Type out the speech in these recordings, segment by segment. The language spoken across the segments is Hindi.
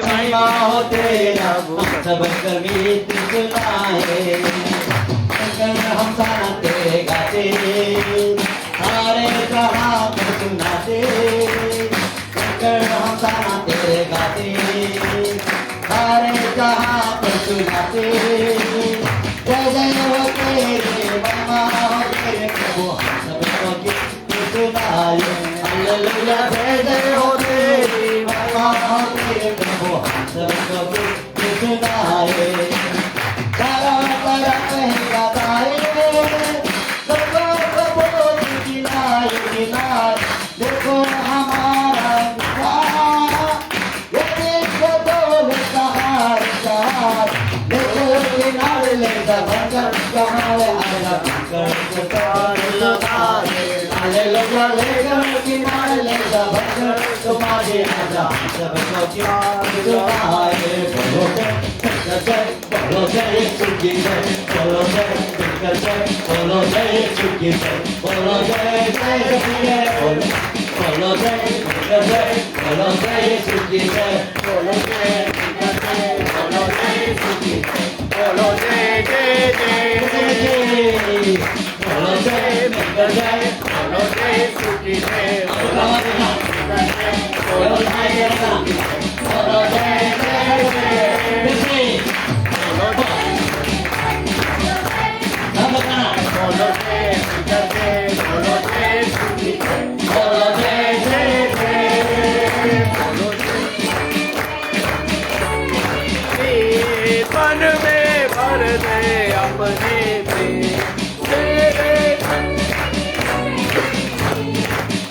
महिमा हो तेरा सब कभी तुझलाए हम साना तेरे गाते सारे जहां पर सुनाते हम साना तेरे गाते सारे जहां पर सुनाते जय जय हो तेरे महिमा हो तेरे प्रभु हम सब कभी तुझलाए हालेलुया जय जय हो तेरी महिमा हो तेरे प्रभु हम सब कभी तुझलाए तारा तारा कहेगा तारे देखो हमारा ये देखो डोल कहार कहार देखो किनारे लेगा भंगर कहार आजा भंगर हालेलुया लेगा किनारे लेगा भंगर तुम्हारे आजा सबको किनारे बोलो बोलो जय सुखी जय बोलो जय बोलो जय सुखी जय बोलो जय जय बोलो जय बोलो जय सुखी जय बोलो जय बोलो जय सुखी जय बोलो जय जय जय बोलो जय बोलो जय सुखी जय बोलो जय बोलो जय मन में भर दे अपने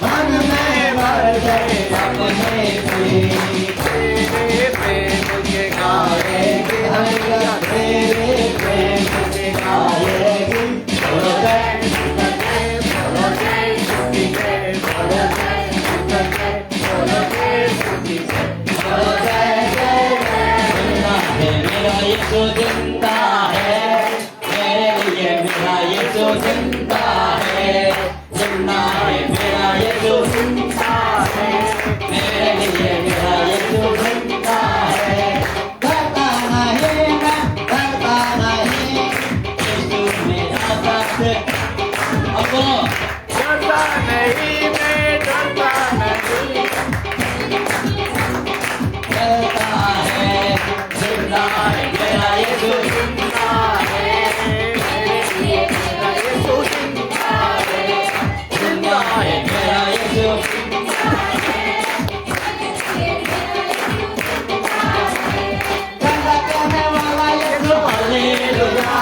मन में भर दे अपने प्रेम के गाएगी हरिया तेरे प्रेम के गाएगी बोलो जय बोलो जय सुखी जय बोलो जय बोलो जय सुखी जय बोलो जय जय मेरा यीशु जिंदा है मेरे लिए मेरा यीशु जिंदा है मेरा यीशु जिंदा है मेरे लिए मेरा यीशु जिंदा है डरता नहीं मैं डरता नहीं यीशु मेरा साथ अब बोलो डरता नहीं मैं डरता नहीं डरता है जिंदा है मेरा यीशु जिंदा है मेरे लिए मेरा यीशु जिंदा है जिंदा है मेरा यीशु करने वाला यीशु हालेलुया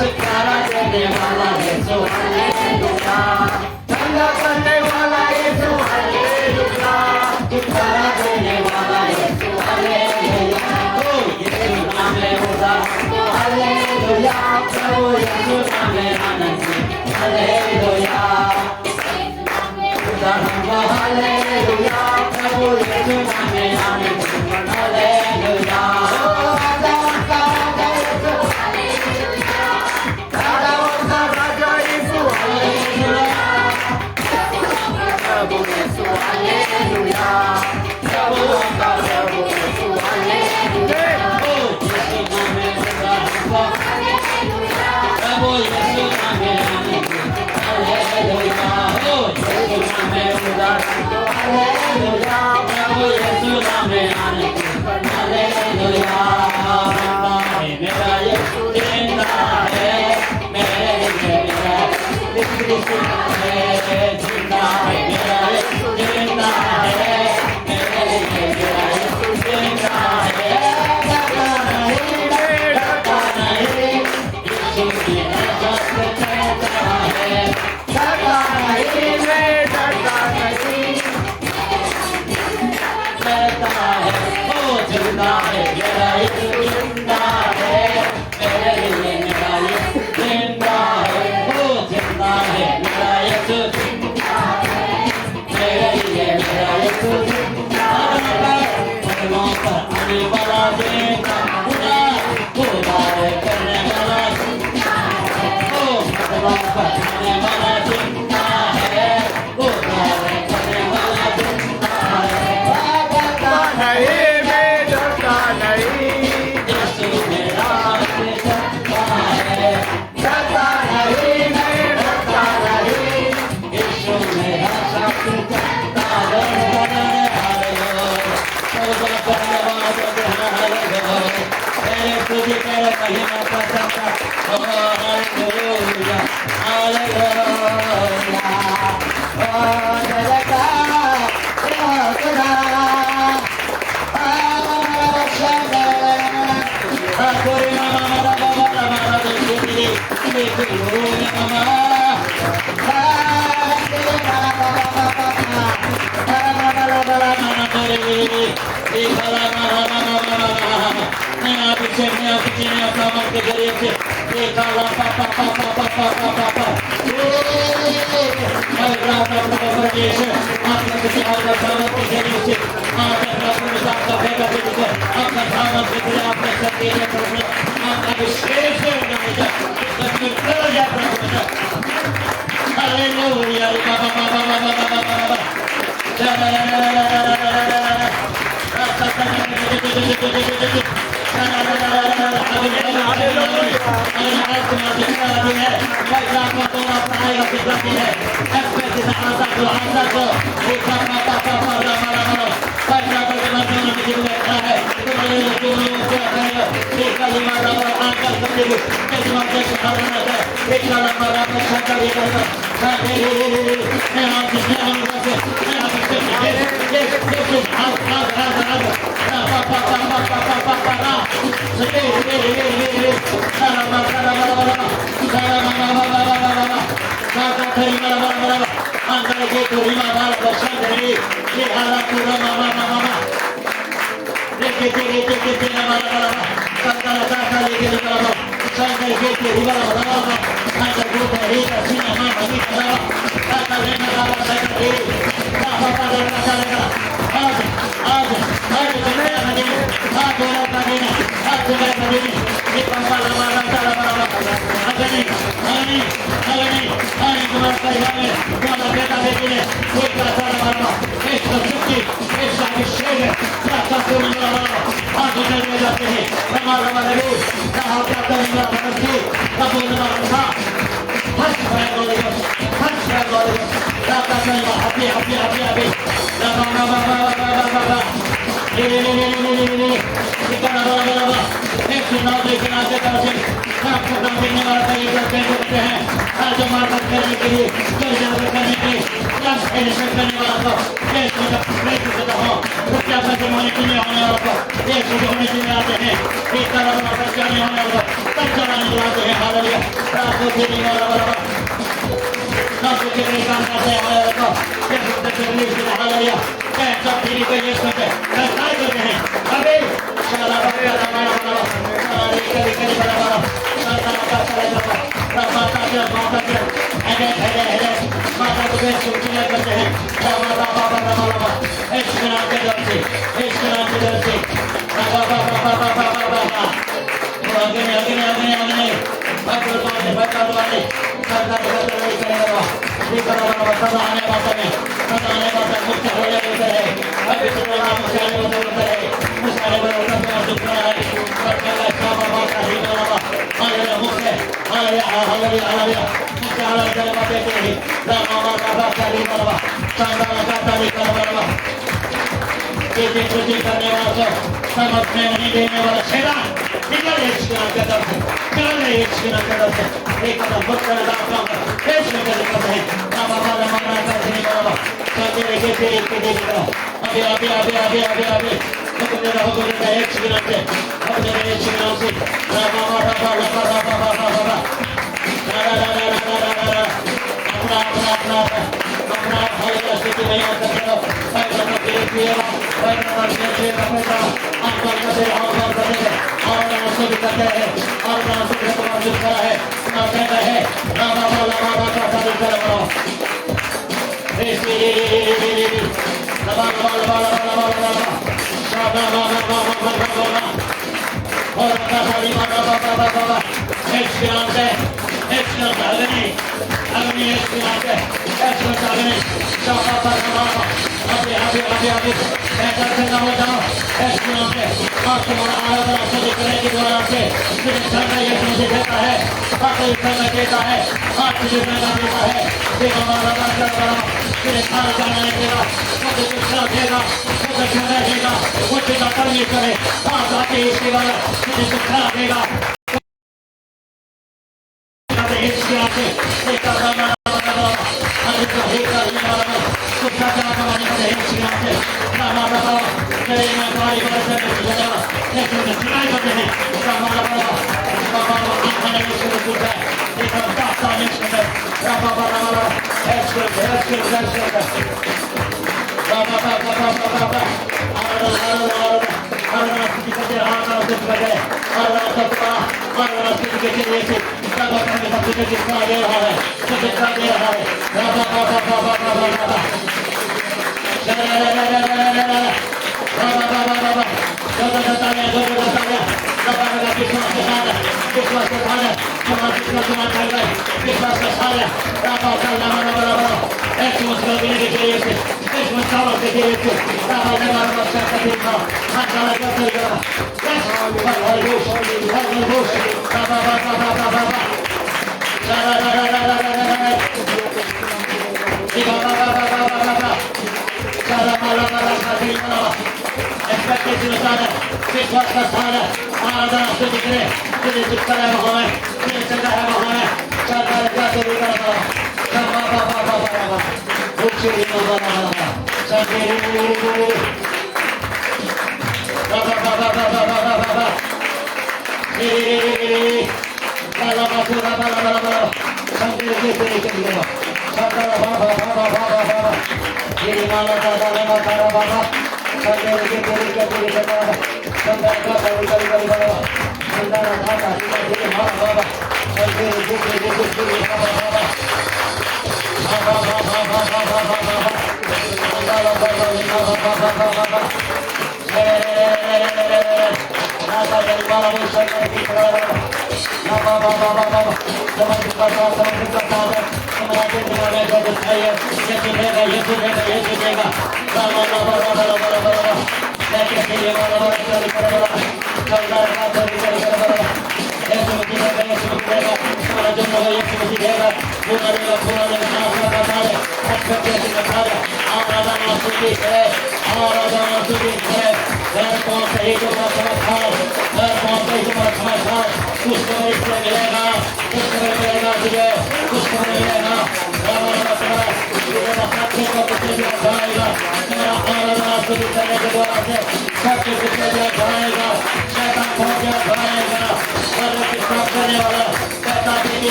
छुटकारा देने वाला यीशु हालेलुया ठंडा करने वाला यीशु हालेलुया छुटकारा देने वाला यीशु हालेलुया ओ यीशु नाम में उद्धार हालेलुया प्रभु यीशु नाम में आनंद हालेलुया उद्धार हमको हालेलुया प्रभु यीशु नाम में आनंद हालेलुया राजा यीशु प्रभु यीशु हालेलुया प्रभु का प्रभु यीशु हालेलुया प्रभु यीशु नाम में हालेलुया यीशु नाम में उद्धार हालेलुया प्रभु यीशु नाम में हालेलुया मेरा यीशु जिंदा है मेरे लिए मेरा यीशु जिंदा है मेरा यीशु जिंदा है मेरे लिए मेरा यीशु जिंदा है डरता नहीं यीशु मेरा साथ कहता है डरता नहीं मैं डरता नहीं कहता है ओ जिंदा है मेरा यीशु जिंदा है मेरे लिए मेरा यीशु जिंदा है ओ जिंदा है मेरा यीशु जिंदा है मेरे लिए मेरा यीशु जिंदा है पदमों पर आने वाला जिंदा उद्धार करने वाला जिंदा है ओ पदमों पर आने वाला जिंदा है उद्धार करने वाला जिंदा है नहीं मैं डरता अग्नि यीशु के नाम से यीशु का अग्नि शापा पर हमारा अभी ऐसा करना हो जाओ यीशु के नाम से आप तुम्हारा आराधना शुद्ध करने के द्वारा से तुझे करना यीशु मुझे देता है आप तुझे करना देता है आप तुझे करना देता है देखो हमारा बात करो तुझे खाना जाना नहीं देगा मुझे शिक्षा देगा मुझे खाना देगा मुझे का परमेश्वर है आप आके इसके द्वारा तुझे शिक्षा देगा इसके आगे देखा हमारा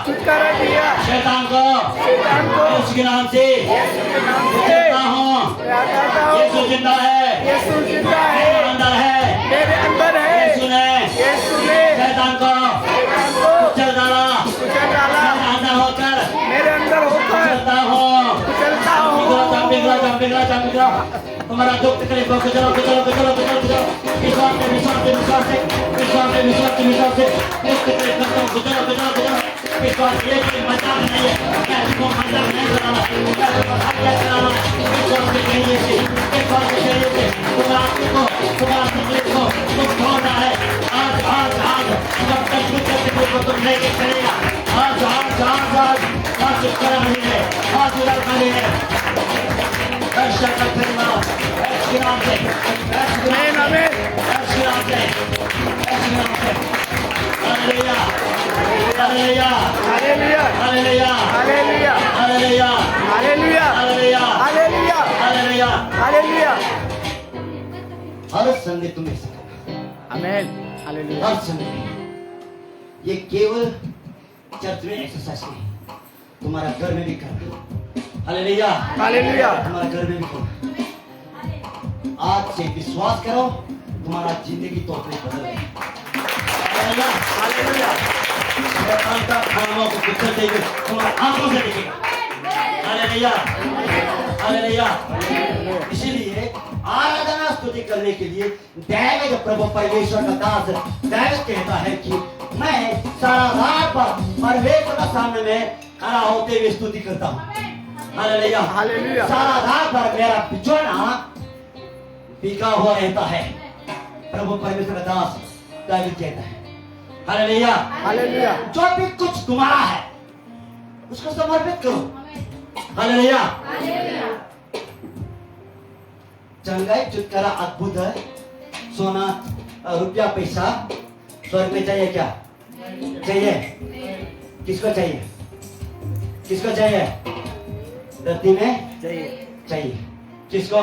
छुटकारा दिया शैतान को उसके नाम से देता हूँ क्या कहता हूँ यीशु जिंदा है, यीशु जिंदा मेरे है, अंदर है। मेरे अंदर है। यीशु ने शैतान को कुचल डाला, कुचल डाला, मेरे अंदर होकर मेरे अंदर होकर कुचलता हूँ। कुचलता हूँ। बिगड़ा तुम्हारा दुख तकलीफ को कुचलो कुचलो कुचलो कुचलो कुचलो विश्वास से विश्वास से विश्वास से विश्वास से विश्वास से विश्वास से दुख तकलीफ को कुचलो कुचलो कुचलो विश्वास ये कोई मजाक नहीं है, क्या इसको मजाक नहीं कराना, क्या इसको हत्या कराना। विश्वास के जरिए से, विश्वास के जरिए से तुम्हारा तकलीफ को तुम छोड़ना है। आज आज आज जब तक दुख तकलीफ को तुम लेके चलेगा, आज आज आज आज आज शुक्र नहीं है, आज उधर नहीं है। दर्शन का परिवार ऐसे नाम से, ऐसे नाम से, ऐसे नाम से, ऐसे नाम से। Hallelujah, hallelujah, hallelujah, hallelujah, hallelujah, hallelujah, hallelujah, hallelujah, hallelujah, hallelujah. Hallelujah. हर संडे तुम्हें सिखाना, आमीन, हालेलुया। हर संडे। ये केवल चर्च में एक्सरसाइज नहीं, तुम्हारा घर में भी करना। Hallelujah, hallelujah. तुम्हारा घर में भी करो। आज से विश्वास करो, तुम्हारा जिंदगी तो अपने बदल गई। Hallelujah, hallelujah. शैतान का खानों को कुचल देंगे, तुम्हारी आंखों से देखेगा। Hallelujah, hallelujah. इसीलिए आराधना स्तुति करने के लिए दाऊद प्रभु परमेश्वर का दास दाऊद कहता है कि मैं सारा रात भर परमेश्वर के सामने में खड़ा होते हुए स्तुति करता हूँ। Hallelujah, hallelujah. सारा रात भर मेरा बिछौना भीगा हुआ रहता है। प्रभु परमेश्वर का दास दाऊद कहता है। Hallelujah, hallelujah. जो भी कुछ तुम्हारा है उसको समर्पित करो। हालेलुया, चंगाई छुटकारा अद्भुत है। सोना रुपया पैसा स्वर्ग में चाहिए क्या? चाहिए? किसको चाहिए? किसको चाहिए? धरती में चाहिए। किसको?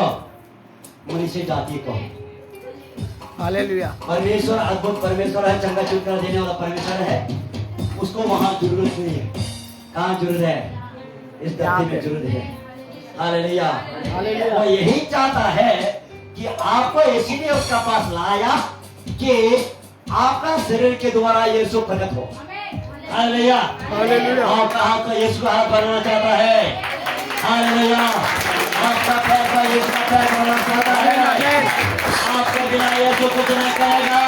मनुष्य जाति को। हालेलुया। परमेश्वर अद्भुत परमेश्वर है, चंगा छुटकारा देने वाला परमेश्वर है। उसको वहां जरूरत नहीं है। कहाँ जरूरत है? इस धरती में जरूरत है। Hallelujah, hallelujah. वो यही चाहता है कि आपको इसीलिए उसका पास लाया कि आपका शरीर के द्वारा यीशु प्रकट हो। Hallelujah, hallelujah. आपका यीशु का हाथ बनाना चाहता है। हालेलुया, आपका पैर का यीशु का पैर बनाना चाहता है। आपके बिना यीशु कुछ नहीं करेगा।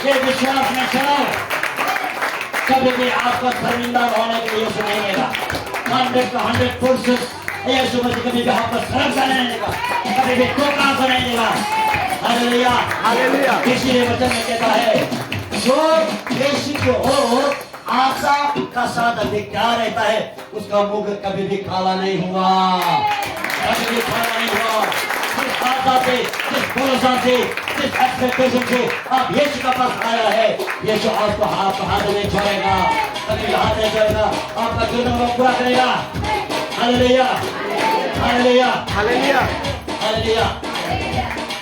ये विश्वास में चलो, कभी भी आपको शर्मिंदा होने के लिए यीशु नहीं देगा। 100% यीशु मसीह कभी भी आपको शर्म नहीं देगा, कभी भी धोखा को नहीं देगा। Hallelujah, hallelujah. इसीलिए वचन में कहता है जो यीशु की ओर आशा का साथ देखता रहता है उसका मुख कभी भी काला नहीं हुआ, कभी भी काला नहीं हुआ। जिस आशा से, जिस भरोसा से, जिस एक्सपेक्टेशन से आप यीशु का पास आया है, यीशु आपको हाथ नहीं छोड़ेगा, कभी हाथ नहीं छोड़ेगा, आपका जुर्म को पूरा करेगा। Hallelujah, hallelujah, hallelujah. हालेलुया।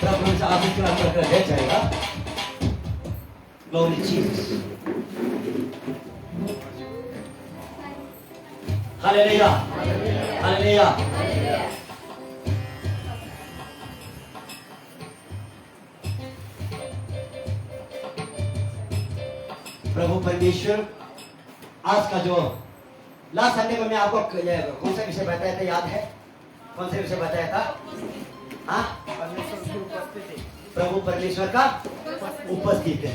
प्रभु से आशीष प्राप्त करके ले जाएगा। Glory Jesus. Hallelujah, hallelujah. प्रभु परमेश्वर आज का जो लास्ट संडे को मैं आपको कौन सा विषय बताया था याद है? कौन सा विषय बताया था? हाँ, प्रभु परमेश्वर का उपस्थिति है।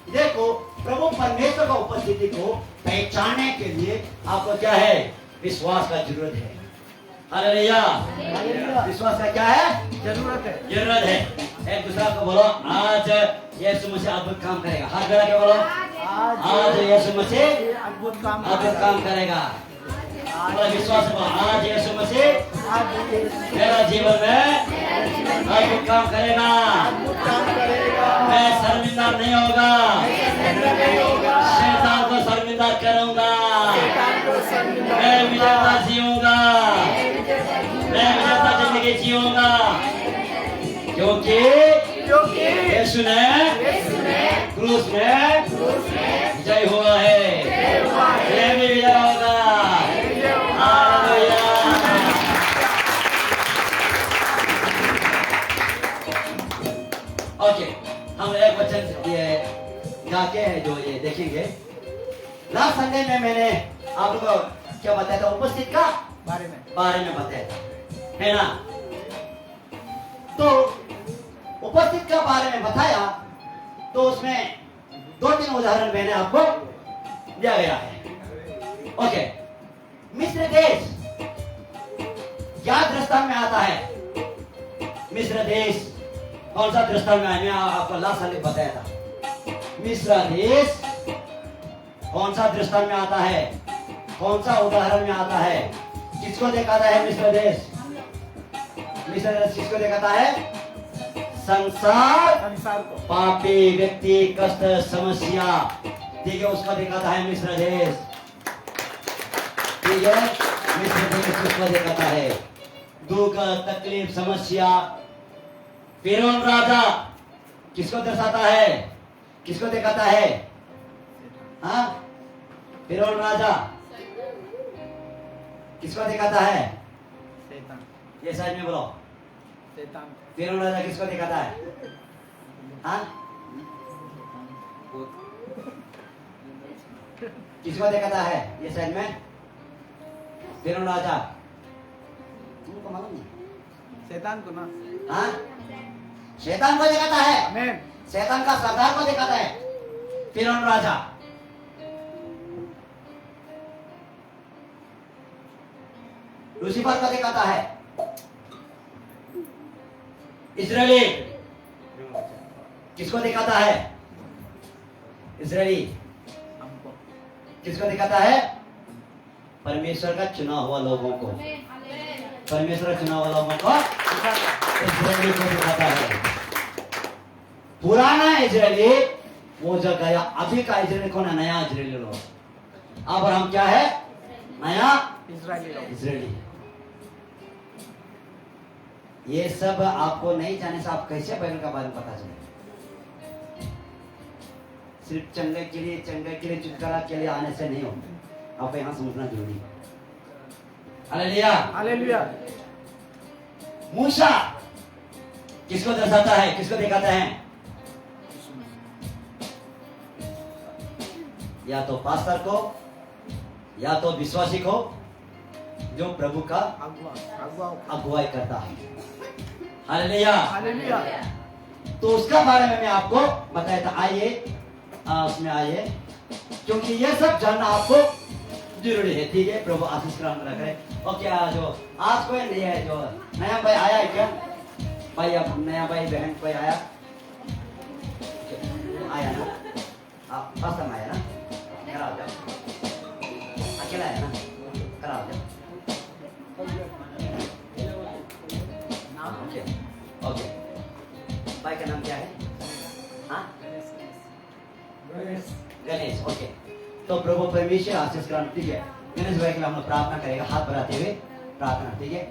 देखो, प्रभु परमेश्वर का उपस्थिति को पहचानने के लिए आपको क्या है? विश्वास का जरूरत है। हालेलुया, विश्वास का क्या है? जरूरत है। जरूरत है। एक दूसरा को बोलो, आज यीशु मसीह अद्भुत काम करेगा। हाथ बढ़ा के बोलो, आज यीशु मसीह अद्भुत अद्भुत काम करेगा। बड़ा विश्वास है, आज यीशु मसीह मेरा जीवन में अद्भुत काम करेगा। मैं शर्मिंदा नहीं होगा, शैतान को शर्मिंदा करूंगा, मैं विजेता जीऊंगा, मैं विजेता जिंदगी जीऊंगा, क्योंकि यीशु ने क्रूस में विजय हुआ है। मैं भी विजय होगा। हालेलुया, दिन में मैंने आप लोगों को क्या बताया था? उपस्थित का बारे में बताया था, है ना? तो उपस्थित का बारे में बताया, तो उसमें 2-3 उदाहरण मैंने आपको दिया गया है। ओके, मिस्र देश क्या दृष्टांत में आता है? मिस्र देश कौन सा दृष्टांत में आया? मैं आपको लास्ट साल बताया था। मिस्र देश कौन सा दृष्टांत में आता है? कौन सा उदाहरण में आता है? किसको दिखाता है मिस्र देश? मिस्र देश किसको दिखाता है? संसार को पापी व्यक्ति, कष्ट, समस्या, ठीक है, उसको दिखाता है मिस्र देश। ठीक है, मिस्र देश उसको दिखाता है। दुख, तकलीफ, समस्या। फिरौन राजा किसको दर्शाता है? किसको दिखाता है? हाँ, फिरौन राजा किसको दिखाता है? शैतान ये साइड में बोलो। शैतान फिरौन राजा किसको दिखाता है? हाँ, किसको दिखाता है? ये साइड में फिरौन राजा तुमको मालूम नहीं? शैतान को ना हाँ, शैतान को दिखाता है। आमीन शैतान का सरदार को दिखाता है फिरौन राजा। लूसीफर को दिखाता है इजरायली। किसको दिखाता है? इजरायली हमको किसको दिखाता है? परमेश्वर का चुना हुआ लोगों को। परमेश्वर का चुना हुआ लोगों को इजरायली को दिखाता है। पुराना इजरायली वो जो गया, अभी का इजरायली कौन है? नया इजरायली लोग। अब हम क्या है? नया इजरायली लोग इजरायली। ये सब आपको नहीं जाने से आप कैसे बाइबल का बारे में पता चले? सिर्फ चंगे के लिए छुटकारा के लिए आने से नहीं होता। आपको यहाँ समझना जरूरी है। हालेलुया। हालेलुया मूसा किसको दर्शाता है? किसको दिखाता है? या तो पास्टर को, या तो विश्वासी को जो प्रभु का अगुवाई करता है। हालेलुया। हालेलुया तो उसका बारे में मैं आपको बताया था। आइए उसमें आइए, क्योंकि ये सब जानना आपको जरूरी है। ठीक है, प्रभु आशीष ग्रहण करे। और क्या जो आज कोई नहीं है, जो नया भाई आया है क्या? भाई अब नया भाई बहन कोई आया? आया ना? आप फर्स्ट टाइम आया ना? कराओ जाओ। अकेला है ना? कराओ जाओ। Okay okay. भाई का नाम क्या है? हाँ, गणेश। ओके, तो प्रभु परमेश्वर आशीष ग्रहण। ठीक है, गणेश भाई के लिए हम लोग प्रार्थना करेगा, हाथ बढ़ाते हुए प्रार्थना। ठीक है,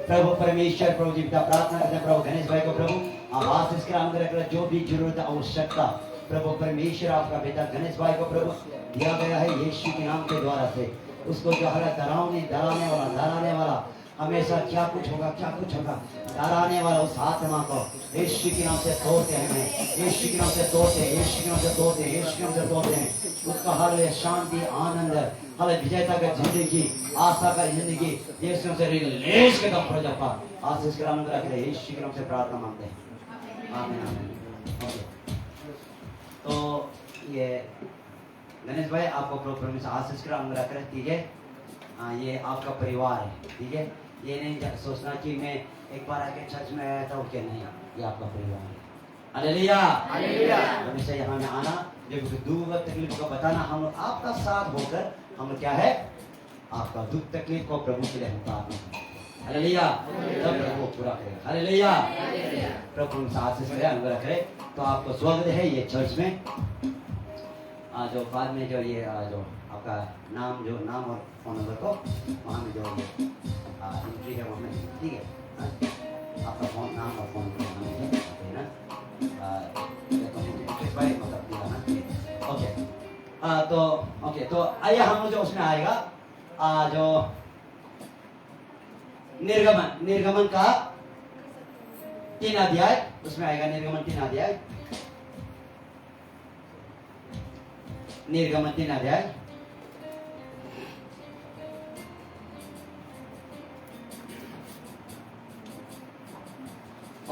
प्रभु परमेश्वर, प्रभु जी पिता, प्रार्थना करते हैं प्रभु गणेश भाई को। प्रभु आप आशीष ग्रहण करें। जो भी जरूरत आवश्यकता प्रभु परमेश्वर आपका बेटा गणेश भाई को प्रभु दिया गया है यीशु के नाम के द्वारा से। उसको जो है डराने वाला हमेशा क्या कुछ होगा डराने वाला उस आत्मा को यीशु के नाम से तोड़ते हैं। यीशु के नाम से तोड़ते हैं। यीशु के नाम से तोड़ते हैं। यीशु के नाम से तोड़ते हैं। उसका हर शांति, आनंद, हर विजेता का जिंदगी, आशा का जिंदगी यीशु से रिलीज के दम पर जपा आशीष के नाम रख रहे। यीशु के नाम से प्रार्थना मांगते हैं। आमीन आमीन। तो ये गणेश भाई आपको प्रभु से आशीष का नाम रख रहे। ठीक है, ये आपका परिवार है। ठीक है, ये नहीं सोचना कि मैं एक बार आके चर्च में आया था क्या, नहीं, ये आपका परिवार है। Hallelujah hallelujah. हमेशा यहाँ में आना, जब दुख तकलीफ को बताना, हम लोग आपका साथ होकर हम लोग क्या है, आपका दुख तकलीफ को प्रभु के लिए हम उतारना। हालेलुया, तब प्रभु पूरा करेगा। हालेलुया, प्रभु हम साथ से करे, अनुग्रह करे। तो आपको स्वागत है ये चर्च में। जो बाद में जो ये जो आपका नाम और फोन नंबर को वहाँ में जो एंट्री है वहाँ में, ठीक है, आपका फोन नाम और फोन नंबर देना, मतलब दिलाना। ओके, तो आइए हम जो उसमें आएगा जो निर्गमन का 3 अध्याय, उसमें आएगा निर्गमन 3 अध्याय।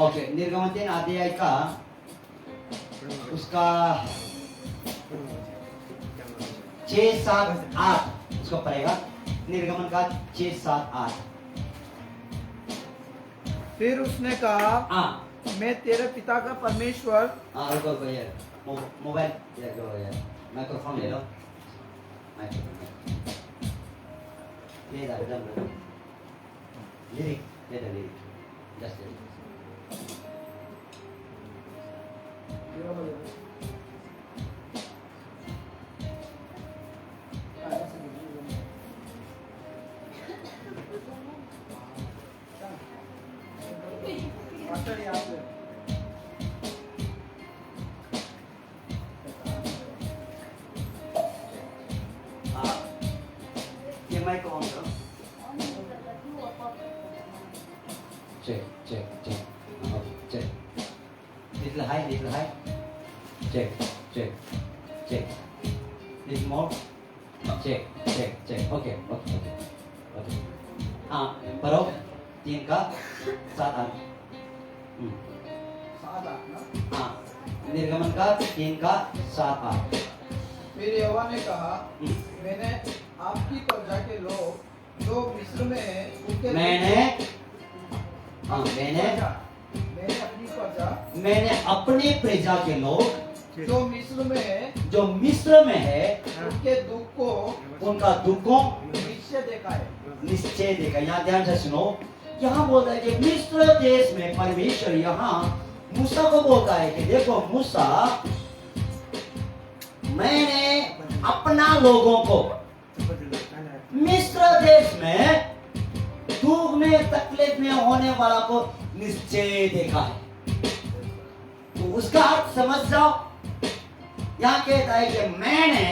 ओके, निर्गमन 3 अध्याय का उसका 6, 7, 8 उसको पढ़ेगा। निर्गमन का 6, 7, 8। फिर उसने कहा, हाँ मैं तेरे पिता का परमेश्वर। हाँ, रुको रुको यार, मोबाइल इधर करो यार, माइक्रोफोन ले लो, माइक्रोफोन ले जा, एकदम लिरिक ले जा, लिरिक जस्ट लिरिक। ये माइक ऑन करो। Check check check check, little high check check check, little more check check check. Okay okay okay okay. हाँ पढ़ो 3 का 7, 8। हाँ, निर्गमन का 3 का 7, 8। फिर यहोवा ने कहा, मैंने आपकी प्रजा के लोग जो मिस्र में हैं उनके मैंने अपनी प्रजा के लोग जो मिस्र में है उनके दुख को उनका दुखों निश्चय देखा है। यहाँ ध्यान से सुनो। यहाँ बोलता है कि मिस्र देश में परमेश्वर यहाँ मूसा को बोलता है कि देखो मूसा, मैंने अपना लोगों को मिस्र देश में दुख में तकलीफ में होने वाला को निश्चय देखा है। तो उसका अर्थ समझ जाओ। यहाँ कहता है कि मैंने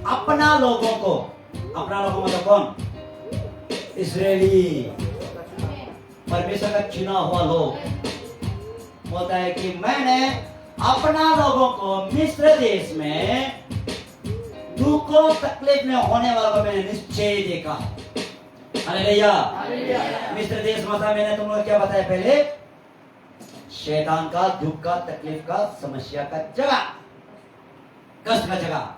अपना लोगों को, अपना लोगों मतलब कौन? इस्राएली, परमेश्वर का चुना हुआ लोग। बोलता है कि मैंने अपना लोगों को मिस्र देश में दुखों तकलीफ में होने वाला को मैंने निश्चय देखा। हालेलुया। मिस्र देश मतलब मैंने तुम लोग क्या बताया पहले? शैतान का, दुख का, तकलीफ का, समस्या का जगह, कष्ट का जगह।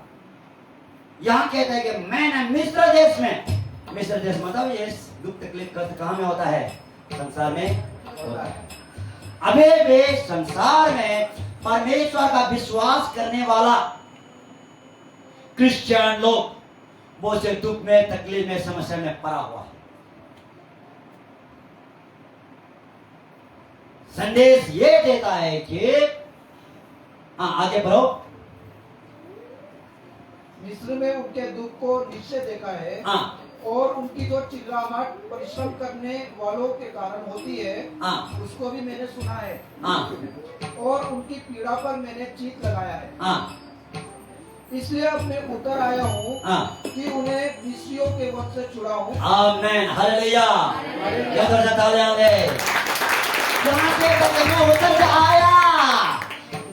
यहाँ कहता है कि मैंने मिस्र देश में, मिस्र देश मतलब ये दुख तकलीफ कष्ट कहाँ में होता है? संसार में होता है। अबे वे संसार में परमेश्वर का विश्वास करने वाला क्रिश्चियन लोग बहुत से दुख में, तकलीफ में, समस्या में पड़ा हुआ है। संदेश ये देता है कि आगे बढ़ो। मिस्र में उनके दुख को निश्चय देखा है। और उनकी जो चिल्लाहट परिश्रम करने वालों के कारण होती है, उसको भी मैंने सुना है। और उनकी पीड़ा पर मैंने चीत लगाया है। इसलिए अब मैं उतर आया हूँ कि उन्हें मिस्रियों के वश से छुड़ाऊं। आमीन, हालेलुया। यहाँ से मैं उतर के आया,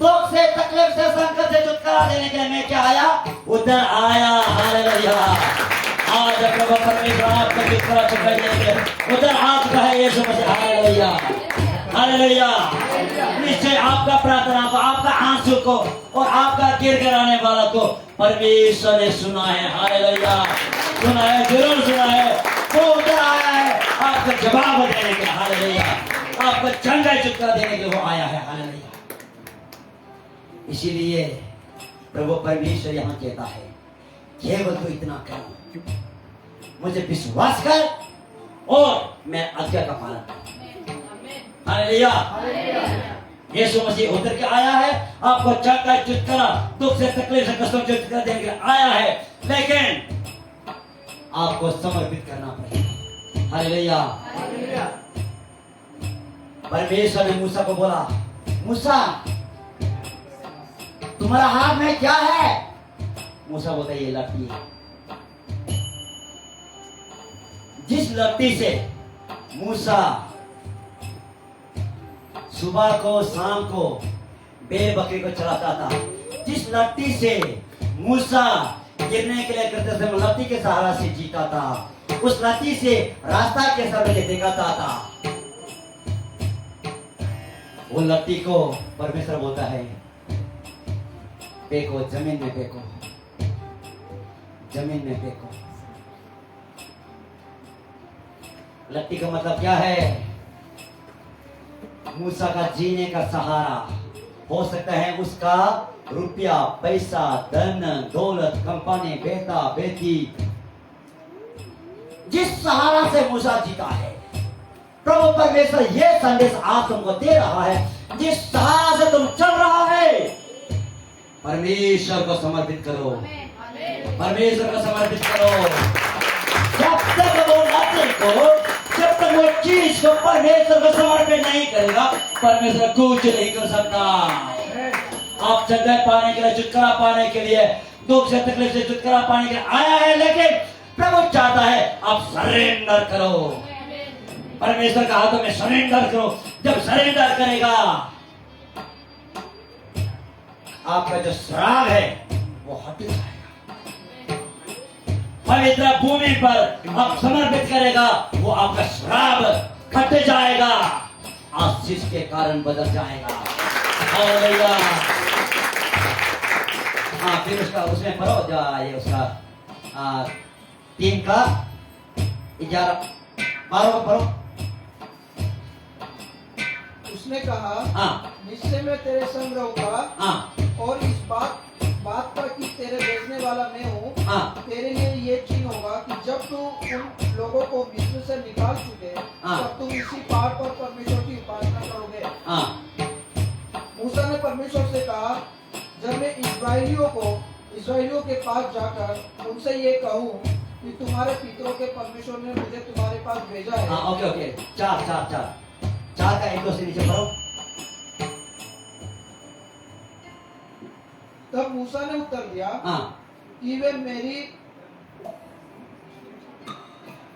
दुख से, तकलीफ से, संकट से छुटकारा देने के लिए मैं क्या आया? उतर आया। हालेलुया। आज प्रभु परमेश्वर आपको छुटकारा देंगे। उधर आ चुका है यीशु मसीह। Hallelujah, hallelujah. निश्चय आपका प्रार्थना को, आपका आंसू को और आपका गिड़गिड़ाने वाला को परमेश्वर ने सुना है। हालेलुया, सुना है, जरूर सुना है। वो उधर आया है आपका जवाब देने के लिए। हालेलुया, आपका चंगा छुटकारा देने के लिए वो आया है। हालेलुया। इसीलिए प्रभु परमेश्वर यहाँ कहता है, केवल तो इतना करो, मुझे विश्वास कर और मैं आज्ञा का पालन कर। हालेलुया। यीशु मसीह उतर के आया है, आपको चंगा छुटकारा, दुख से, तकलीफ से, कष्टों से छुटकारा देने के लिए आया है, लेकिन आपको समर्पित करना पड़ेगा। हालेलुया। परमेश्वर ने मूसा को बोला, मूसा तुम्हारा हाथ में क्या है? मूसा बोलता है, ये लट्ठी है। जिस लट्ठी से मूसा सुबह को, शाम को भेड़ बकरी को चलाता था, जिस लट्ठी से मूसा गिरने के लिए करते थे, लट्ठी के सहारा से जीता था, उस लट्ठी से रास्ता कैसा दिखाता था। वो लत्ती को परमेश्वर बोलता है फेंको, जमीन में फेंको, जमीन में फेंको। लत्ती का मतलब क्या है? मूसा का जीने का सहारा। हो सकता है उसका रुपया, पैसा, धन दौलत, कंपनी, बेटा बेटी, जिस सहारा से मूसा जीता है, प्रभु परमेश्वर यह संदेश आप तुमको दे रहा है, जिस सहारा से तुम चल रहा है, परमेश्वर को समर्पित करो, परमेश्वर को समर्पित करो। जब तक वो लत्ती को, जब तक वो चीज को परमेश्वर को समर्पित नहीं करेगा, परमेश्वर कुछ नहीं कर सकता। आप जगह पाने के लिए, छुटकारा पाने के लिए, दुख से तकलीफ से छुटकारा पाने के लिए आया है, लेकिन प्रभु चाहता है आप सरेंडर करो, परमेश्वर के हाथों में सरेंडर करो। जब सरेंडर करेगा, आपका जो श्राप है वो हट जाएगा। पवित्र भूमि पर आप समर्पित करेगा, वो आपका श्राप हट जाएगा, आशीष के कारण बदल जाएगा। हालेलुया। हाँ, फिर उसका उसमें पढ़ो ये उसका 3 का 11 12 को पढ़ो। उसने कहा, हाँ, निश्चय मैं तेरे संग रहूंगा, हाँ, और इस बात पर कि तेरे भेजने वाला मैं हूँ, हाँ, तेरे लिए ये चिन्ह होगा कि जब तू उन लोगों को मिस्र से निकाल चुके, हाँ, तब तुम इसी पहाड़ पर परमेश्वर की उपासना करोगे। हाँ, मूसा ने परमेश्वर से कहा, जब मैं इस्राएलियों के पास जाकर उनसे ये कहूँ कि तुम्हारे पितरों के परमेश्वर ने मुझे तुम्हारे पास भेजा है। हाँ, ओके ओके, 4 का 1-2 से नीचे पढ़ो। तब मूसा ने उत्तर दिया, हाँ, कि वे मेरी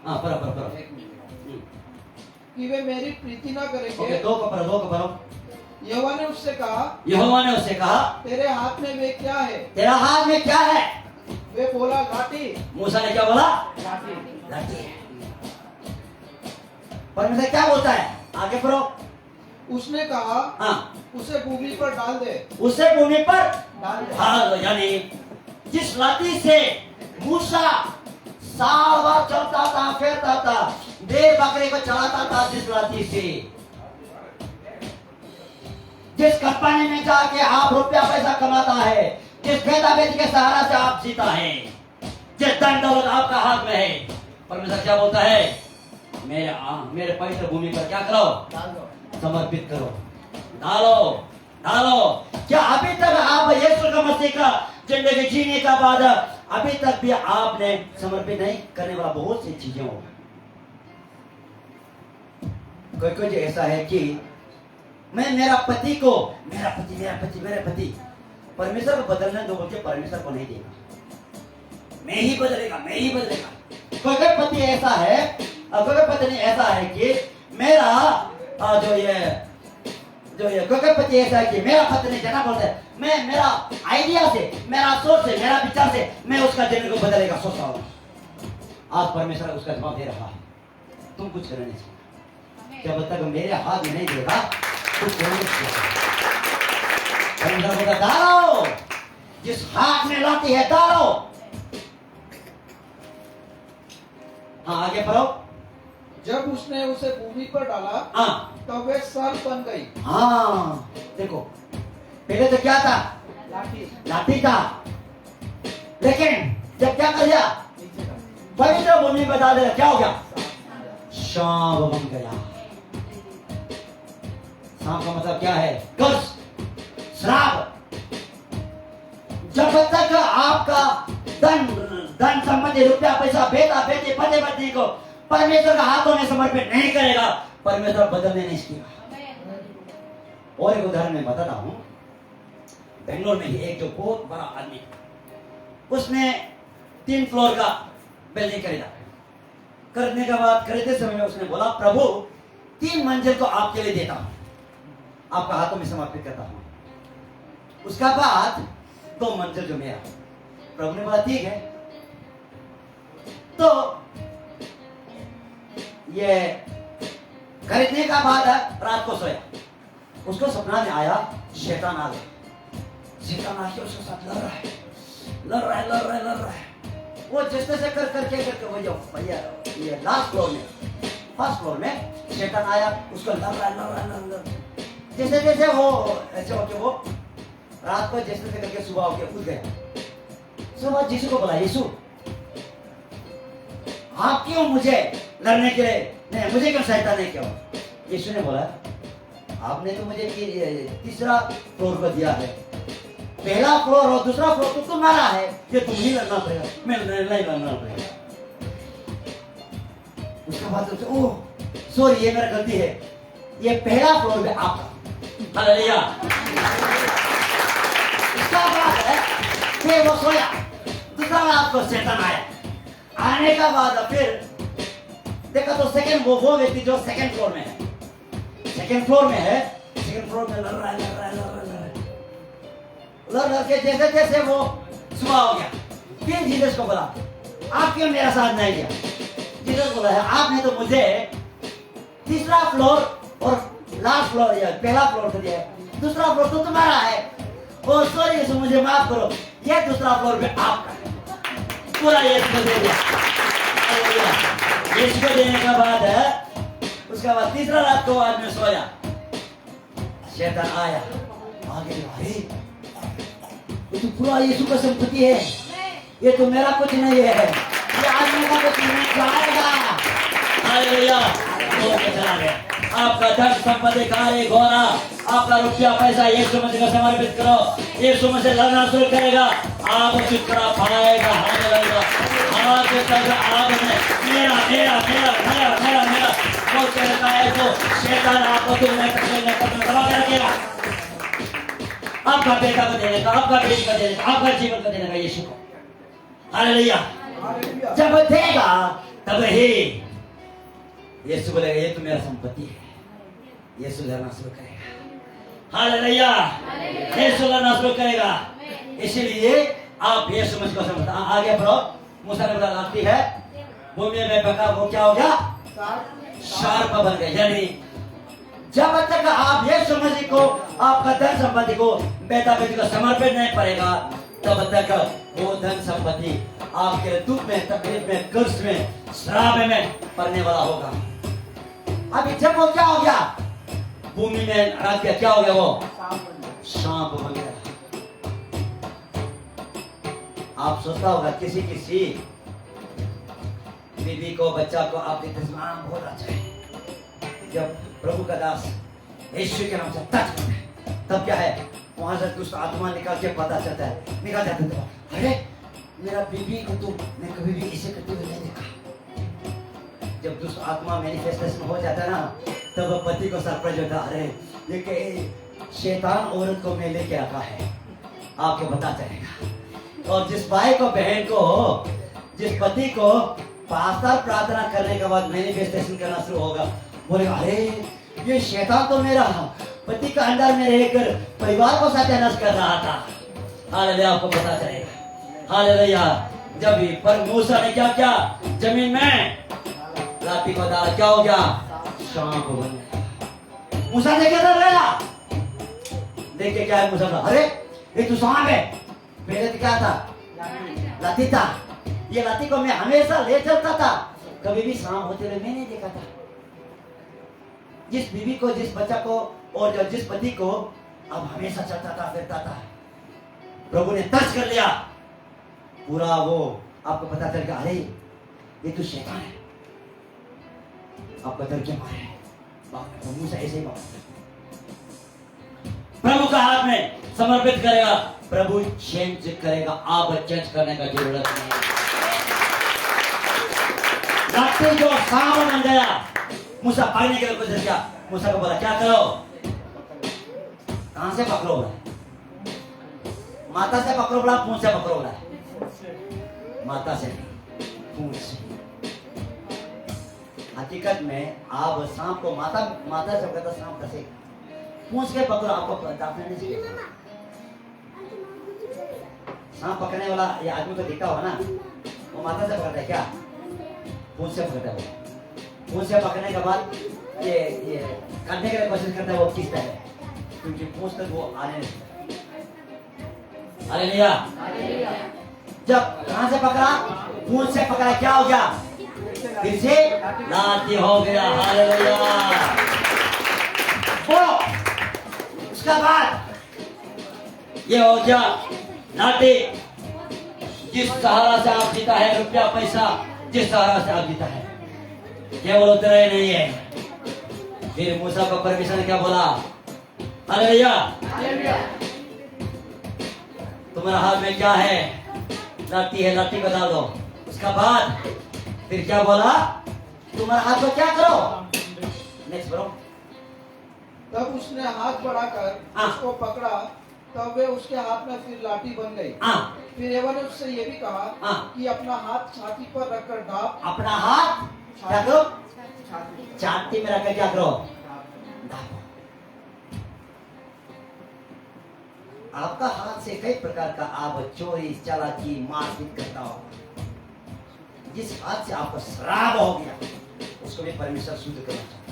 हाँ, पढ़ो। कि वे मेरी प्रीति न ओके, करेंगे। 2 को पढ़ो। यहोवा ने उससे कहा, यहोवा ने उससे कहा, तेरे हाथ में वे क्या है? तेरा हाथ में क्या है? वे बोला, लाठी। मूसा ने क्या बोला? लाठी। लाठी है। परमेश्वर क्या बोलता है? आगे पढ़ो। उसने कहा, हाँ, उसे भूमि पर डाल दे। उसे भूमि पर डाल दे। हाँ, यानी जिस लाठी से मूसा साल भर चलता था, फिरता था, भेड़ बकरी को चलाता था, जिस लाठी से, जिस कंपनी में जाके आप रुपया पैसा कमाता है, जिस बेटा बेटी के सहारा से आप जीता है, जिस धन दौलत आपका हाथ में है, परमेश्वर क्या बोलता है? मेरे पवित्र भूमि पर क्या करो? समर्पित करो, डालो। क्या अभी तक आप यीशु का मसीह का जिंदगी जीने का बाद अभी तक भी आपने समर्पित नहीं करने वाला बहुत सी चीजें हो? कोई ऐसा है कि मैं मेरा पति परमेश्वर को बदलने दो बोल के परमेश्वर को नहीं देगा, मैं ही बदलेगा। कोई पति ऐसा है, कोई पत्नी ऐसा है कि मेरा कोई पति ऐसा है कि मेरा पत्नी जना बोलते है, मैं मेरा आइडिया से, मेरा सोच से, मेरा विचार से मैं उसका जिंदगी को बदलेगा सोचता हूँ। आज परमेश्वर उसका जवाब दे रहा है, तुम कुछ करने नहीं सकते, जब तक मेरे हाथ में नहीं देगा कुछ करने नहीं सकते। परमेश्वर को डालो, जिस हाथ में लाती है डालो। हाँ, आगे पढ़ो। जब उसने उसे भूमि पर डाला, हाँ, तब वे सर बन गई। हाँ, देखो पहले तो क्या था? लाठी था, लेकिन जब क्या कर दिया? पवित्र भूमि में डाल दिया, क्या हो गया? सांप बन गया। सांप का मतलब क्या है? कर्ज, श्राप। जब तक आपका धन संपत्ति, रुपया पैसा, बेटा बेटी, पति पत्नी को परमेश्वर का हाथों में समर्पित नहीं करेगा, परमेश्वर बदलने नहीं सीखेगा। और एक उदाहरण मैं बताता हूं। बेंगलोर में ही एक जो बहुत बड़ा आदमी, उसने 3 फ्लोर का बिल्डिंग खरीदा। खरीदने के बाद खरीदते समय में उसने बोला, प्रभु 3 मंजिल को आपके लिए देता हूं, आपका हाथों में समर्पित करता हूं। उसका बाद 2 मंजिल जो मेरा। प्रभु ने बोला ठीक है। तो ये खरीदने का बाद रात को सोया, उसको सपना में आया शैतान आ गया। शैतान आके उसके साथ लड़ रहा है। वो जिस तरह से करके वो जो भैया ये लास्ट फ्लोर में, फर्स्ट फ्लोर में शैतान आया, उसको लड़ रहा है। जैसे वो ऐसे होके वो रात को जैसे करके सुबह होके उठ गया। सुबह यीशु को बोला, यीशु आप क्यों मुझे लड़ने के लिए, नहीं मुझे क्यों सहायता नहीं किया? यीशु ने बोला, आपने तो मुझे तीसरा फ्लोर को दिया है, पहला फ्लोर और दूसरा फ्लोर तो तुम्हारा है, ये तुम ही लड़ना पड़ेगा, मैं नहीं लड़ना पड़ेगा। उसके बाद उससे ओह सॉरी, ये मेरा गलती है, ये पहला फ्लोर में आपका। हालेलुया। इसका बात है कि वो सोया, दूसरा रात को शैतान आया। आने का बाद फिर देखा तो सेकंड वो व्यक्ति जो सेकंड फ्लोर में है, सेकंड फ्लोर में लड़ रहा है। जैसे वो सुबह हो गया, फिर जीसस को बोला, आप क्यों मेरा साथ नहीं दिया? जीसस बोला है, आपने तो मुझे तीसरा फ्लोर और लास्ट फ्लोर या पहला फ्लोर तो दिया है, दूसरा फ्लोर तो तुम्हारा है। और सॉरी यीशु, मुझे माफ करो, ये दूसरा फ्लोर पे आपका है। पूरा यीशु को दे दिया। यीशु को देने का बाद है, उसके बाद तीसरा रात को आदमी सोया, शैतान आया आगे, अरे ये तो पूरा यीशु का संपत्ति है, ये तो मेरा कुछ नहीं है, ये आदमी का कुछ नहीं जाएगा। हालेलुया। चला गया। आपका धन संपत्ति कार्य घोड़ा, आपका रुपया पैसा यीशु मसीह को समर्पित करो, यीशु मसीह लड़ना शुरू करेगा, आप छुटकारा पाएगा। हालेलुया। आपके तरफ आपने मेरा बोलते रहता है तो शैतान आपको दबा कर रखेगा। आपका बेटा को देने का, आपका बेटी को देने का, आपका जीवन को देने का यीशु को। हालेलुया। जब देगा तब ही यीशु बोलेगा, ये तो मेरा संपत्ति है, यीशु लड़ना शुरू करेगा। हालेलुया। यीशु लड़ना शुरू करेगा। इसीलिए आप यीशु मसीह को समझते। आगे बढ़ो। मूसा ने बोला, लाठी है भूमि में पका, वो क्या हो गया? शार्प बन गए। यानी जब तक आप यीशु मसीह को, आपका धन संपत्ति को, बेटा बेटी को समर्पित नहीं करेगा, तब तक वो धन संपत्ति आपके दुख में, तकलीफ में, कष्ट में, श्राप में पड़ने वाला होगा। अभी जब वो क्या हो गया? भूमि में रख के क्या हो गया? वो सांप बन गया। आप सोचता होगा किसी बीवी को, बच्चा को आप देखते बहुत अच्छा है, जब प्रभु का दास यीशु के नाम से टच करते हैं, तब क्या है? वहां से दुष्ट आत्मा निकाल के पता चलता है, निकाल जाते हैं। अरे मेरा बीवी को तो मैं कभी भी इसे करते हुए नहीं देखा। जब दुष्ट आत्मा मैनिफेस्टेशन हो जाता है ना, तब पति को सरप्राइज होता है, अरे ये कि शैतान औरत को मैं लेके रखा है, आपको पता चलेगा। और जिस भाई को, बहन को, जिस पति को पास्ता प्रार्थना करने के बाद मैनिफेस्टेशन करना शुरू होगा, बोलेगा, अरे ये शैतान तो मेरा पति का अंदर में रहकर परिवार को सत्यानाश कर रहा था। हालेलुया। आपको पता चलेगा। हालेलुया। जब भी पर मूसा ने क्या किया? जमीन में लाठी को डाला, क्या हो गया? सांप बन गया। मूसा ने क्या डाला? देख के क्या है? मूसा का, अरे ये तो सांप है। पहले तो क्या था? लाठी था। ये लाठी को मैं हमेशा ले चलता था, कभी भी सांप होते हुए मैंने देखा था। जिस बीवी को, जिस बच्चा को और जिस पति को अब हमेशा चलता था, फिरता था, प्रभु ने टच कर लिया, पूरा वो आपको पता चल गया, अरे ये तो शैतान है। आपका डर क्या मारे? प्रभु से ऐसे ही बात, प्रभु का हाथ में समर्पित करेगा, प्रभु चेंज करेगा। आप चेंज करने का जरूरत नहीं। लाठी जो सांप बन गया, मूसा पकड़ने के लिए कोशिश किया। मूसा को बोला, क्या करो? कहां से पकड़ो? माता से पकड़ो बोला, पूंछ से पकड़ो बोला। माता से नहीं, पूंछ से। हकीकत में आप सांप को माता से पकड़ता, सांप कैसे? पूंछ के पकड़ो। आपको दाफने नहीं चाहिए। सांप पकड़ने वाला ये आदमी को दिखता होगा ना, वो माता से पकड़ता है क्या? पूंछ से पकड़ता है। पूंछ से पकड़ने के बाद ये करने के लिए कोशिश करता है, वो खींचता है। क्योंकि पूछ तक वो आने नहीं। हालेलुया। जब कहां से पकड़ा? पूंछ से पकड़ा, क्या हो गया? फिर से लाठी हो गया। हालेलुया। वो उसका बाद ये हो गया लाठी। जिस सहारा से आप जीता है, रुपया पैसा जिस सहारा से आप जीता है, केवल उतना ही नहीं है। फिर मूसा को परमेश्वर ने क्या बोला? हालेलुया। तुम्हारा हाथ में क्या है? लाठी है, लाठी को डाल दो। उसका बाद फिर क्या बोला? तुम्हारा हाथ को क्या करो? नेक्स्ट बोलो। तब उसने हाथ बढ़ाकर उसको पकड़ा, तब वे उसके हाथ में फिर लाठी बन गई। फिर यहोवा ने उससे ये भी कहा कि अपना हाथ छाती पर रखकर ढाप। अपना हाथ क्या करो? छाती में रखकर क्या करो? ढापो। आपका हाथ से कई प्रकार का आप चोरी, चालाकी, मारपीट करता हो। जिस हाथ से आपको श्राप हो गया, उसको भी परमेश्वर शुद्ध करना चाहता है।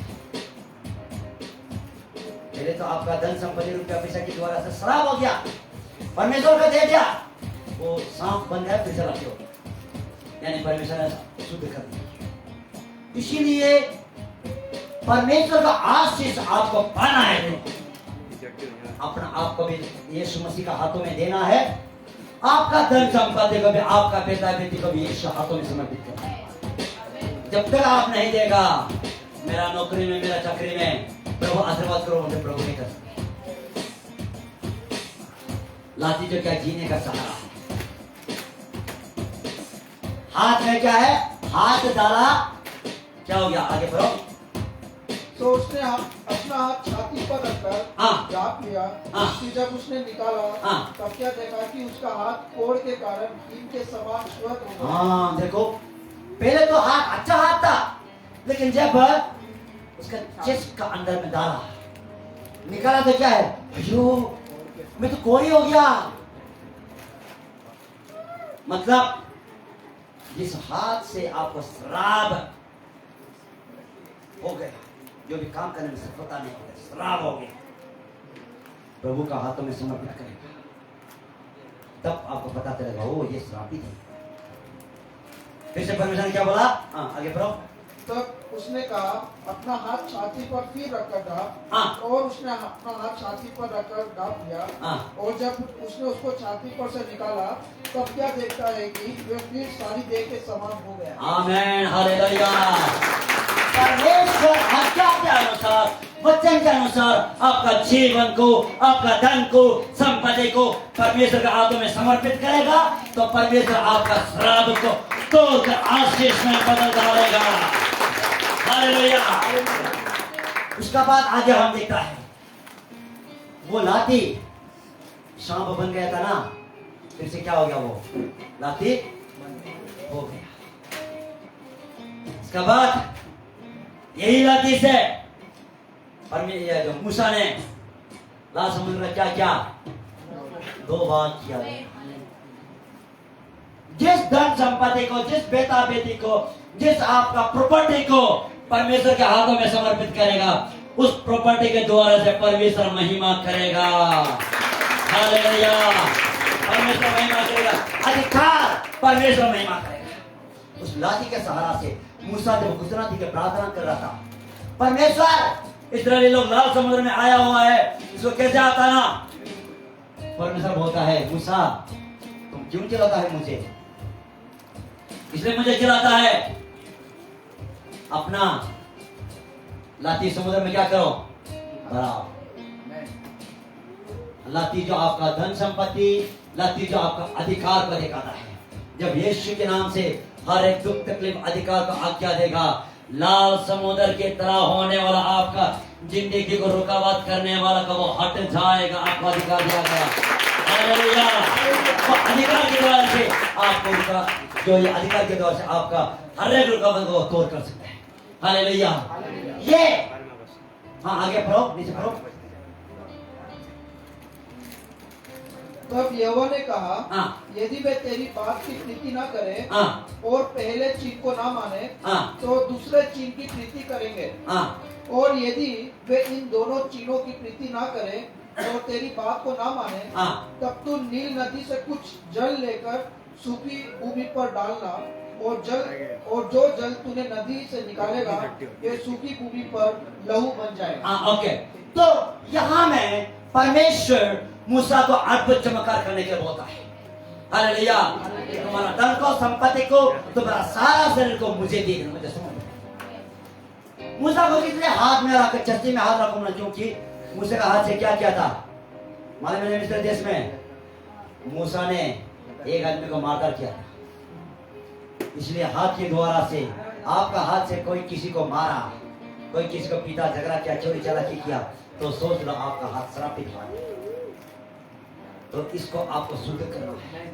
पहले तो आपका धन संपत्ति, रुपया पैसा के द्वारा से श्राप हो गया, परमेश्वर को दे दिया, वो सांप बन गया, फिर चलाते हो, यानी परमेश्वर ने शुद्ध कर दिया। इसीलिए परमेश्वर का आशीष आपको पाना है तो अपना आप को भी यीशु मसीह का हाथों में देना है। आपका धन संपत्ति को भी, आपका बेटा बेटी को भी यीशु हाथों में समर्पित करना है। जब तक आप नहीं देगा, मेरा नौकरी में, मेरा चाकरी में प्रभु आशीर्वाद करो, मुझे प्रभु नहीं कर सकते। लाठी जो क्या जीने का सहारा है। हाथ में क्या है? हाथ डाला, क्या हो गया? आगे बढ़ो। तो उसने अपना हाथ छाती पर रखकर ढाप लिया। फिर जब उसने निकाला, तब क्या देखा कि उसका हाथ कोढ़ के कारण कील के समान श्वेत हो गया। देखो, पहले तो हाथ अच्छा हाथ था, लेकिन जब उसका चेस्ट का अंदर में डाला, निकाला तो क्या है? अयो, मैं तो कोरी हो गया। मतलब जिस हाथ से आपको श्राप हो गया, जो भी काम करने में सफलता नहीं होगा, श्राप हो गया, प्रभु का हाथों में समर्पित करेगा, तब आपको पता चलेगा वो ये श्रापित है। फिर से परमेश्वर ने क्या बोला? आगे बढ़ो। तब उसने कहा, अपना हाथ छाती पर फिर रखकर ढाप। और उसने अपना हाथ छाती पर रखकर ढाप लिया। और जब उसने उसको छाती पर से निकाला, तब क्या देखता है कि वे फिर सारी देह के समान हो गया। आमीन, हालेलुया। परमेश्वर आज्ञा के अनुसार, वचन के अनुसार आपका जीवन को, आपका धन को, संपत्ति को परमेश्वर के हाथों में समर्पित करेगा, तो परमेश्वर आपका श्राप को तोड़कर आशीष में बदल डालेगा। हालेलुया। उसका बाद आगे हम देखता है, वो लाठी सांप बन गया था ना, फिर से क्या हो गया? वो लाठी हो गया। इसका बाद यही लाठी से परमेश्वर जो मूसा ने लाल समुद्र में क्या किया? 2 भाग किया। जिस धन संपत्ति को, जिस बेटा बेटी को, जिस आपका प्रॉपर्टी को परमेश्वर के हाथों में समर्पित करेगा, उस प्रॉपर्टी के द्वारा से परमेश्वर महिमा करेगा। हालेलुया। परमेश्वर महिमा करेगा, अधिकार परमेश्वर महिमा करेगा। उस लाठी के सहारा से मूसा जब गुजरात के प्रार्थना कर रहा था, परमेश्वर इस्राएली लोग लाल समुद्र में आया हुआ है, इसको कैसे आता ना? परमेश्वर बोलता है, मूसा तुम क्यों चिल्लाता है मुझे? इसलिए मुझे चिल्लाता है, अपना लाठी समुद्र में क्या करो? भराओ। लाठी जो आपका धन संपत्ति, लाठी जो आपका अधिकार को दिखाता है। जब यीशु के नाम से हर एक दुख तकलीफ अधिकार को आज्ञा देगा, लाल समुद्र के तरह होने वाला आपका जिंदगी को रुकावट करने वाला का वो हट जाएगा। आपको अधिकार दिया गया। हालेलुया। वो अधिकार के द्वारा से आपको जो ये अधिकार के द्वारा से आपका हर एक रुकावट को तोड़ कर सकते हैं। हालेलुया। ये आगे पढ़ो, नीचे पढ़ो। तब यहोवा ने कहा, यदि वे तेरी बात की प्रीति न करे और पहले चीन को ना माने, तो दूसरे चीन की प्रीति करेंगे। और यदि वे इन दोनों चीनों की प्रीति ना करें, और तेरी बात को ना माने, तब तू नील नदी से कुछ जल लेकर सूखी भूमि पर डालना, और जो जल तूने नदी से निकालेगा ये सूखी भूमि पर लहू बन जाएगा। ओके, तो यहाँ में परमेश्वर मूसा को अद्भुत चमत्कार करने के लिए बोलता है। हालेलुया। तुम्हारा धन को, संपत्ति को, तुम्हारा सारा शरीर को मुझे दे देना। मुझे समझ मूसा को कितने हाथ में रखकर चस्ती में हाथ रखो ना, क्योंकि मूसा का हाथ से क्या क्या था मालूम है? मिस्र देश में मूसा ने एक आदमी को मारकर किया था। इसलिए हाथ के द्वारा से, आपका हाथ से कोई किसी को मारा, कोई किसी को पीटा, झगड़ा किया, चोरी चालाकी किया, तो सोच लो आपका हाथ श्रापित हुआ। तो इसको आपको शुद्ध करना है।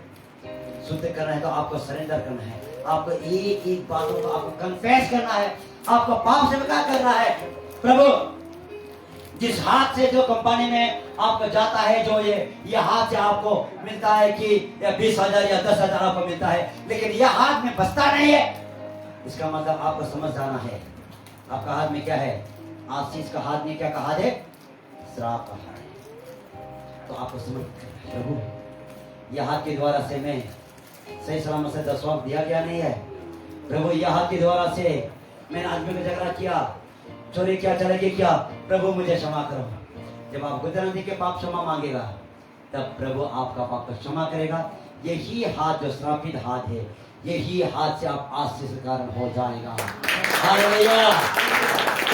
शुद्ध करना है तो आपको सरेंडर करना है। आपको एक एक बातों को आपको कन्फेस करना है। आपको पाप से क्या करना है? प्रभु, जिस हाथ से जो कंपनी में आपको जाता है, जो ये हाथ से आपको मिलता है कि 20,000 या 10,000 आपको मिलता है, लेकिन यह हाथ में बसता नहीं है, इसका मतलब आपको समझ जाना है आपका हाथ में क्या है। आशीष का हाथ में क्या कहा है? श्राप का हाथ है। तो आपको समझ, प्रभु यह हाथ के द्वारा से मैं सही सलामत से दसवां दिया गया नहीं है। प्रभु यह हाथ के द्वारा से मैंने आदमी को झगड़ा किया, चोरी किया, चलाकी किया, प्रभु मुझे क्षमा करो। जब आप गुदरंती के पाप क्षमा मांगेगा, तब प्रभु आपका पाप को क्षमा करेगा। यही हाथ जो श्रापित हाथ है, यही हाथ से आप आशीष के कारण हो जाएगा। हालेलुया।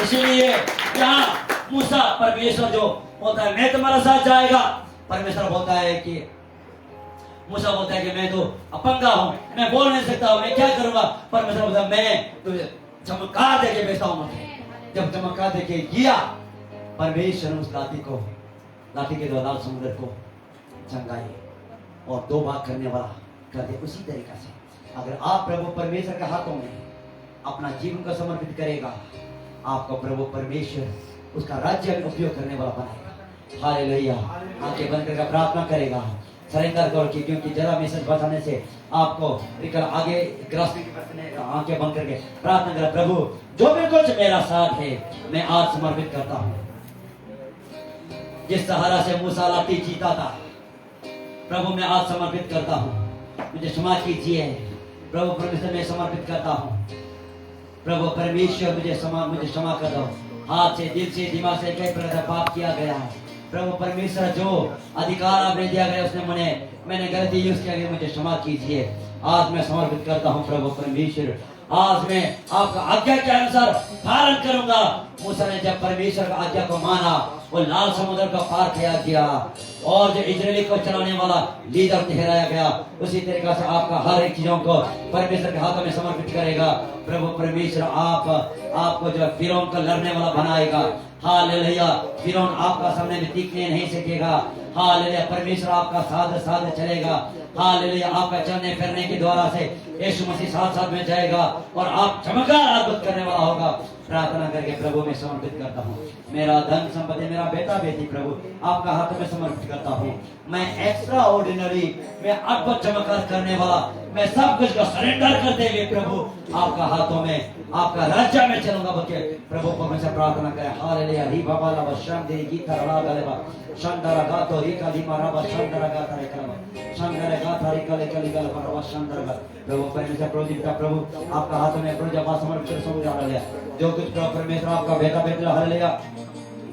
इसीलिए यहाँ मूसा, परमेश्वर जो बोलता है मैं तुम्हारा साथ जाएगा, परमेश्वर बोलता है कि मूसा बोलता है कि मैं तो अपंगा हूं, मैं बोल नहीं सकता हूं, मैं क्या करूंगा? परमेश्वर बोलता है मैं तुझे चमत्कार देके भेजता हूं। जब चमत्कार देके गया, परमेश्वर उस लाठी के द्वारा समुद्र को चंगाई और 2 भाग करने वाला कर दे। उसी तरीका से अगर आप प्रभु परमेश्वर के हाथों में अपना जीवन को समर्पित करेगा, आपको प्रभु परमेश्वर उसका राज्य में उपयोग करने वाला बनाएगा। हालेलुया। आंखें बंद करके प्रार्थना करेगा, सरेंडर करो, क्योंकि जरा मैसेज बताने से आपको आगे आंखें बंद करके प्रार्थना करें। प्रभु जो भी कुछ मेरा साथ है, मैं आज समर्पित करता हूँ। जिस सहारा से मूसा लाठी जीता था, प्रभु मैं आज समर्पित करता हूँ, मुझे क्षमा कीजिए। प्रभु परमेश्वर मैं समर्पित करता हूँ। प्रभु परमेश्वर मुझे क्षमा कर दो। हाथ से, दिल से, दिमाग से कई प्रकार का पाप किया गया है। प्रभु परमेश्वर जो अधिकार आपने दिया गया उसने मैंने गलती यूज किया गया, मुझे क्षमा कीजिए। आज मैं समर्पित करता हूँ प्रभु परमेश्वर। आज मैं आपका आज्ञा के अनुसार पालन करूंगा। मूसा ने जब परमेश्वर का आज्ञा को माना, वो लाल समुद्र का पार किया और जो इजरायली को चलाने वाला लीडर ठहराया गया, उसी तरीके से आपका हर एक चीजों को परमेश्वर के हाथों में समर्पित करेगा। प्रभु परमेश्वर आपको जो फिरौन का लड़ने वाला बनाएगा। हालेलुया। फिरौन आपका सामने में टिकने नहीं सकेगा। हालेलुया। परमेश्वर आपका साथ चलेगा। हालेलुया। आपका चलने फिरने के द्वारा से यीशु मसीह साथ में जाएगा और आप चमत्कार अद्भुत करने वाला होगा। प्रार्थना करके प्रभु में समर्पित करता हूँ। मेरा धन संपत्ति, मेरा बेटा बेटी प्रभु आपका हाथ में समर्पित करता हूँ। मैं एक्स्ट्रा ऑर्डिनरी, मैं अद्भुत चमत्कार करने वाला, मैं सब कुछ को सरेंडर करते हुए प्रभु आपका हाथों में, आपका राज्य में चलूंगा। बच्चे प्रभु परमेश्वर प्रार्थना करें। हालेलुया। री बाबा ला बशम दे गीता रला गलेबा शंदरा गातो री कली मारा बशंदरा गाता रे कलबा शंदरा गाता री कले कली गल परवा शंदरा गा। प्रभु परमेश्वर प्रभु आपका हाथों में प्रभु जब समर्पित समझ आ रहा है। जो कुछ प्रभु परमेश्वर आपका बेटा हालेलुया,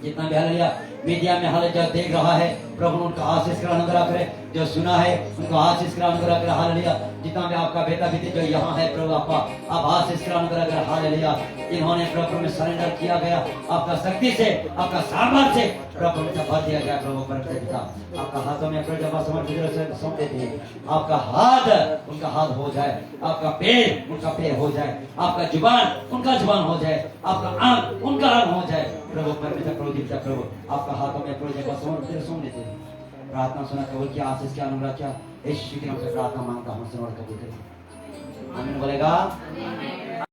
जितना भी हालेलुया मीडिया में हालेलुया देख रहा है, प्रभु उनका आशीष का अनुग्रह करे। जो सुना है उनको आशीष का अनुग्रह करे। हालेलुया। जितना भी आपका बेटा बेटी जो यहाँ है प्रभु आप आशीष का अनुग्रह करे। हालेलुया। इन्होंने प्रभु में सरेंडर किया गया, आपका शक्ति से, आपका सामर्थ्य से प्रभु में भर दिया गया। प्रभु परमेश्वर आपका हाथों में प्रभु समर्पित सौंप देते हैं। आपका हाथ उनका हाथ हो जाए, आपका पैर उनका पैर हो जाए, आपका जुबान उनका जुबान हो जाए, आपका आंख उनका आंख हो जाए। प्रभु परमेश्वर प्रभु आपका हाथों में प्रभु समर्पित सौंप देते हैं। प्रार्थना सुना कबूल किया, आशीष के अनुग्रह किया। यीशु के नाम से प्रार्थना मांगता हूँ, सुन और कबूल करें। आमीन बोलेगा।